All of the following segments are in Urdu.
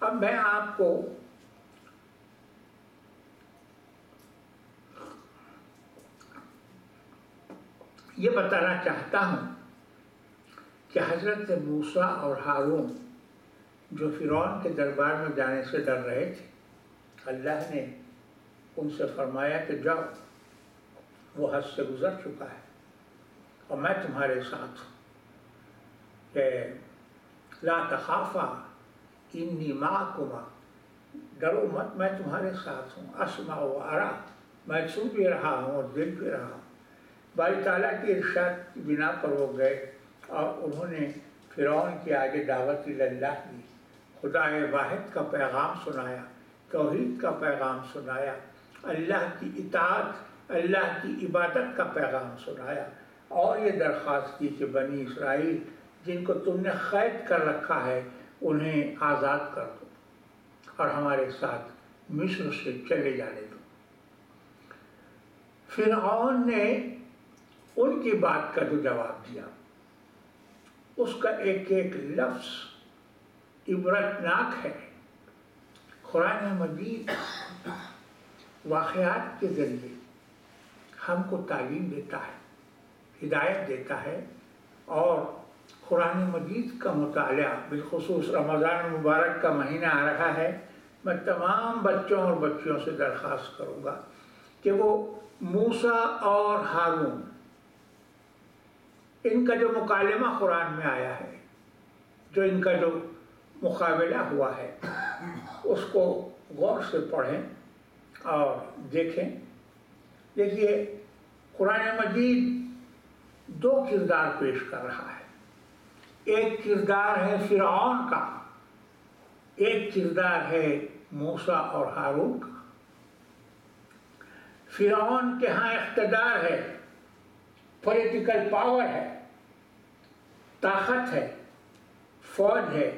اب میں آپ کو یہ بتانا چاہتا ہوں کہ حضرت موسیٰ اور ہارون جو فرعون کے دربار میں جانے سے ڈر رہے تھے، اللہ نے ان سے فرمایا کہ جاؤ، وہ حد سے گزر چکا ہے اور میں تمہارے ساتھ ہوں، کہ لا تخافا انی معکما، ڈرو مت، میں تمہارے ساتھ ہوں، اسمع و ارا، میں سن بھی رہا ہوں اور دیکھ بھی رہا ہوں۔ باری تعالیٰ کی ارشاد کی بنا پر وہ گئے اور انہوں نے فرعون کے آگے دعوت اللہ دی، خدا واحد کا پیغام سنایا، توحید کا پیغام سنایا، اللہ کی اطاعت، اللہ کی عبادت کا پیغام سنایا، اور یہ درخواست کی کہ بنی اسرائیل جن کو تم نے قید کر رکھا ہے انہیں آزاد کر دو اور ہمارے ساتھ مصر سے چلے جانے دو۔ فرعون نے ان کی بات کا جو جواب دیا، اس کا ایک ایک لفظ عبرتناک ہے۔ قرآن مجید واقعات کے ذریعے ہم کو تعلیم دیتا ہے، ہدایت دیتا ہے، اور قرآن مجید کا مطالعہ، بالخصوص رمضان مبارک کا مہینہ آ رہا ہے، میں تمام بچوں اور بچیوں سے درخواست کروں گا کہ وہ موسیٰ اور ہارون، ان کا جو مکالمہ قرآن میں آیا ہے، جو ان کا جو مقابلہ ہوا ہے، اس کو غور سے پڑھیں اور دیکھیں۔ دیکھیے، قرآن مجید دو کردار پیش کر رہا ہے، ایک کردار ہے فرعون کا، ایک کردار ہے موسیٰ اور ہارون کا۔ فرعون کے ہاں اقتدار ہے، پولیٹیکل پاور ہے، طاقت ہے، فوج ہے،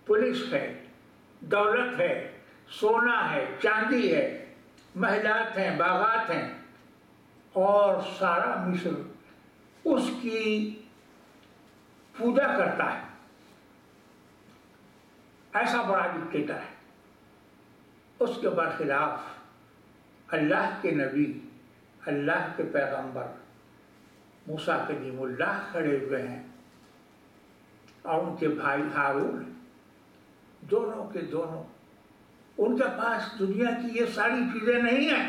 پولیس ہے، دولت ہے، سونا ہے، چاندی ہے، محلات ہیں، باغات ہیں، اور سارا مصر اس کی پوجا کرتا ہے۔ ایسا بڑا ڈکٹیٹر ہے۔ اس کے برخلاف اللہ کے نبی، اللہ کے پیغمبر موسیٰ کلیم اللہ کھڑے ہوئے ہیں، اور ان کے بھائی ہارون، دونوں کے دونوں، ان کے پاس دنیا کی یہ ساری چیزیں نہیں ہیں،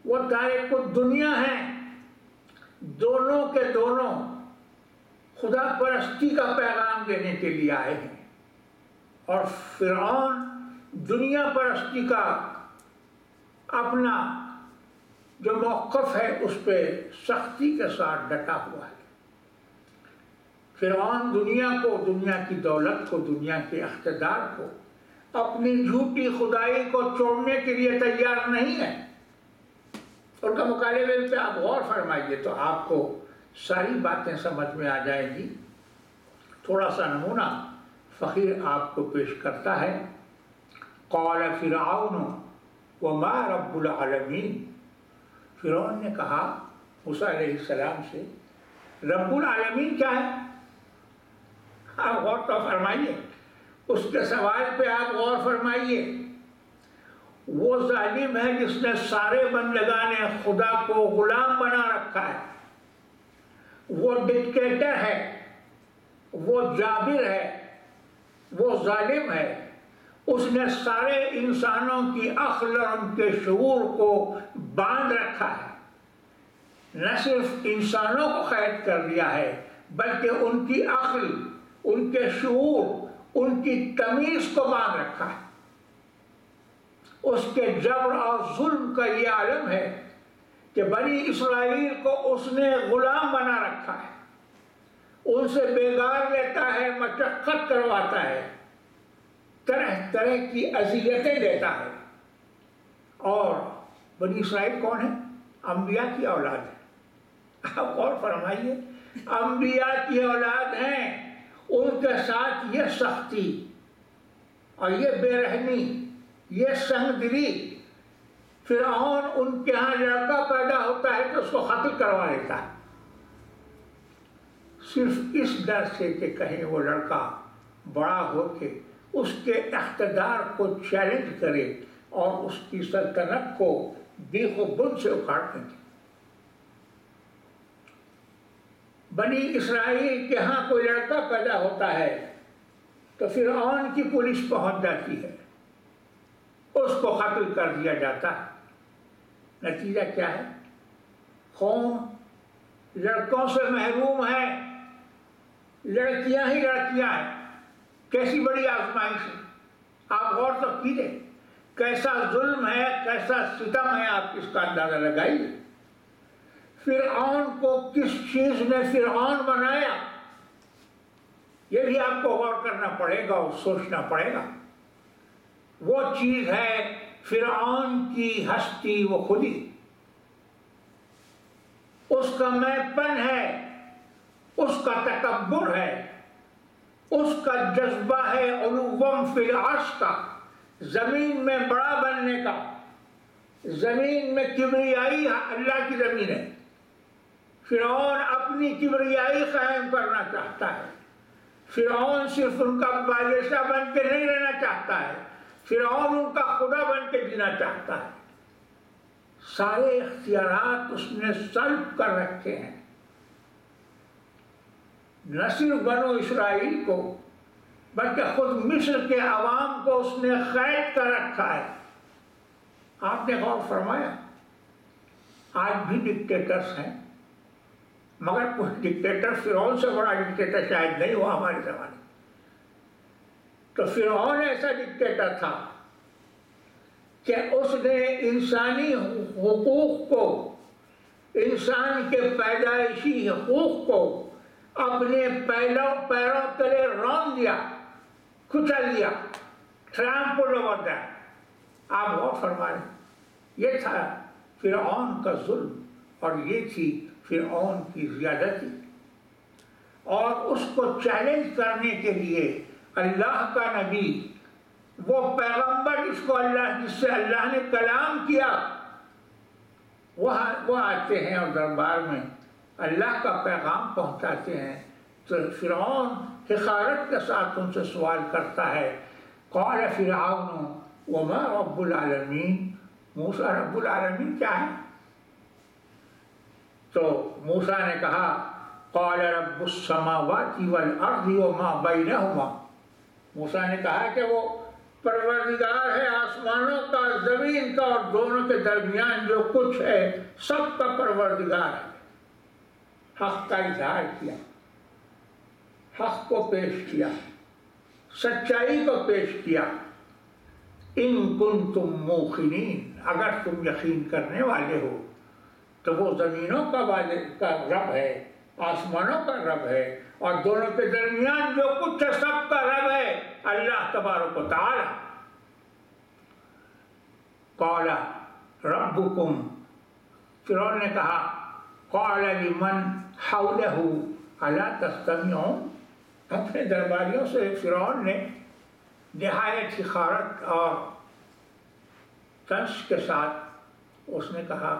وہ تارک الدنیا ہیں، دونوں کے دونوں خدا پرستی کا پیغام دینے کے لیے آئے ہیں، اور فرعون دنیا پرستی کا اپنا جو موقف ہے اس پہ سختی کے ساتھ ڈٹا ہوا ہے۔ فرعون دنیا کو، دنیا کی دولت کو، دنیا کے اقتدار کو، اپنی جھوٹی خدائی کو چھوڑنے کے لیے تیار نہیں ہے۔ ان کا مکالمے پہ آپ غور فرمائیے تو آپ کو ساری باتیں سمجھ میں آ جائیں گی۔ تھوڑا سا نمونہ فقیر آپ کو پیش کرتا ہے۔ قال فرعون وما رب العالمین، فرعون نے کہا موسیٰ علیہ السلام سے، رب العالمین کیا ہے؟ آپ غور تو فرمائیے، اس کے سوال پہ آپ غور فرمائیے۔ وہ ظالم ہے جس نے سارے بندگان خدا کو غلام بنا رکھا ہے، وہ ڈکٹیٹر ہے، وہ جابر ہے، وہ ظالم ہے۔ اس نے سارے انسانوں کی عقل اور ان کے شعور کو باندھ رکھا ہے، نہ صرف انسانوں کو قید کر لیا ہے بلکہ ان کی عقل، ان کے شعور، ان کی تمیز کو باندھ رکھا ہے۔ اس کے جبر اور ظلم کا یہ عالم ہے کہ بنی اسرائیل کو اس نے غلام بنا رکھا ہے، ان سے بیگار لیتا ہے، مشقت کرواتا ہے، طرح طرح کی اذیتیں دیتا ہے۔ اور بنی اسرائیل کون ہے؟ انبیاء کی اولاد ہے۔ آپ غور فرمائیے، انبیاء کی اولاد ہیں، ان کے ساتھ یہ سختی اور یہ بے رحمی، یہ سنگ دلی۔ فرعون ان کے ہاں لڑکا پیدا ہوتا ہے تو اس کو قتل کروا لیتا ہے، صرف اس ڈر سے کہ کہیں وہ لڑکا بڑا ہو کے اس کے اقتدار کو چیلنج کرے اور اس کی سلطنت کو بیخ و بن سے اکھاڑ دیں گے۔ بنی اسرائیل کے ہاں کوئی لڑکا پیدا ہوتا ہے تو فرعون کی پولیس پہنچ جاتی ہے، اس کو قتل کر دیا جاتا ہے۔ نتیجہ کیا ہے؟ قوم لڑکوں سے محروم ہے، لڑکیاں ہی لڑکیاں ہیں۔ کیسی بڑی آزمائش ہے، آپ غور تو کیجیے، کیسا ظلم ہے، کیسا ستم ہے، آپ اس کا اندازہ لگائیے۔ فرعون کو کس چیز نے فرعون بنایا، یہ بھی آپ کو غور کرنا پڑے گا اور سوچنا پڑے گا۔ وہ چیز ہے فرعون کی ہستی و خودی، اس کا میں پن ہے، اس کا تکبر ہے، اس کا جذبہ ہے علوم فی العرش کا، زمین میں بڑا بننے کا، زمین میں کبریائی اللہ کی زمین ہے۔ فرعون اپنی کبریائی قائم کرنا چاہتا ہے، فرعون صرف ان کا بادشاہ بن کے نہیں رہنا چاہتا ہے، فرعون ان کا خدا بن کے جینا چاہتا ہے۔ سارے اختیارات اس نے سلب کر رکھے ہیں، نہ صرف بنو اسرائیل کو بلکہ خود مصر کے عوام کو اس نے قید کر رکھا ہے۔ آپ نے غور فرمایا، آج بھی ڈکٹیٹرز ہیں، مگر کوئی ڈکٹیٹر فرعون سے بڑا ڈکٹیٹر شاید نہیں ہوا ہمارے زمانے۔ تو فرعون ایسا ڈکٹیٹر تھا کہ اس نے انسانی حقوق کو، انسان کے پیدائشی حقوق کو اپنے پیروں تلے رون دیا، کچل دیا، ٹرامپل اوور دیٹ۔ آپ غور فرمائیں، یہ تھا فرعون کا ظلم اور یہ تھی فرعون کی زیادتی۔ اور اس کو چیلنج کرنے کے لیے اللہ کا نبی، وہ پیغمبر جس سے اللہ نے کلام کیا، وہ آتے ہیں اور دربار میں اللہ کا پیغام پہنچاتے ہیں، تو فرعون حقارت کے ساتھ ان سے سوال کرتا ہے، قال فرعون وما رب العالمین، موسیٰ رب العالمین کیا ہے؟ تو موسیٰ نے کہا قال رب السماوات والارض وما بینہما، موسیٰ نے کہا کہ وہ پروردگار ہے آسمانوں کا، زمین کا اور دونوں کے درمیان جو کچھ ہے سب کا پروردگار ہے۔ حق کا اظہار کیا، حق کو پیش کیا، سچائی کو پیش کیا۔ ان کنتم موقنین، اگر تم یقین کرنے والے ہو تو وہ زمینوں کا رب ہے، آسمانوں کا رب ہے، اور دونوں کے درمیان جو کچھ ہے سب کا رب ہے اللہ تبارک و تعالی۔ قال ربکم، فرعون نے کہا قال لمن حولہ الا تستمعون، اپنے درباریوں سے فرعون نے نہایت حقارت اور طنز کے ساتھ اس نے کہا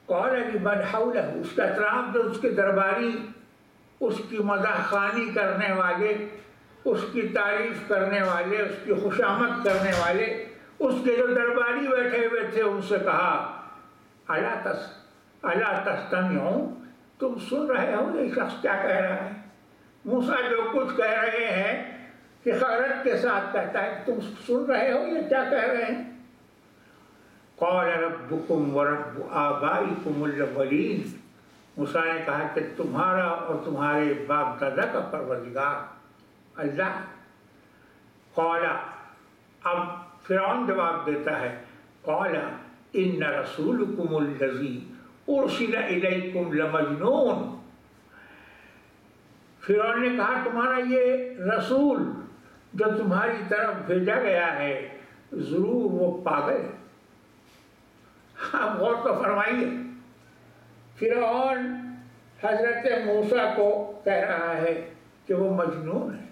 قال لمن حولہ، اس کا اطراف جو اس کے درباری، اس کی مدح خوانی کرنے والے، اس کی تعریف کرنے والے، اس کی خوشامد کرنے والے، اس کے جو درباری بیٹھے ہوئے تھے، ان سے کہا الا تستمعون، تم سن رہے ہو یہ شخص کیا کہہ رہا ہے؟ موسیٰ جو کچھ کہہ رہے ہیں حقارت کے ساتھ کہتا ہے، تم سن رہے ہو یہ کیا کہہ رہے ہیں؟ قال ربکم ورب آبائکم الاولین، موسیٰ نے کہا کہ تمہارا اور تمہارے باپ دادا کا پروردگار اللہ۔ قال، اب فرعون جواب دیتا ہے، قال ان رسولکم الذی ارسل الیکم لمجنون، فرعون نے کہا تمہارا یہ رسول جو تمہاری طرف بھیجا گیا ہے ضرور وہ پاگل ہے۔ آپ غور تو فرمائیے، فرعون حضرت موسیٰ کو کہہ رہا ہے کہ وہ مجنون ہے۔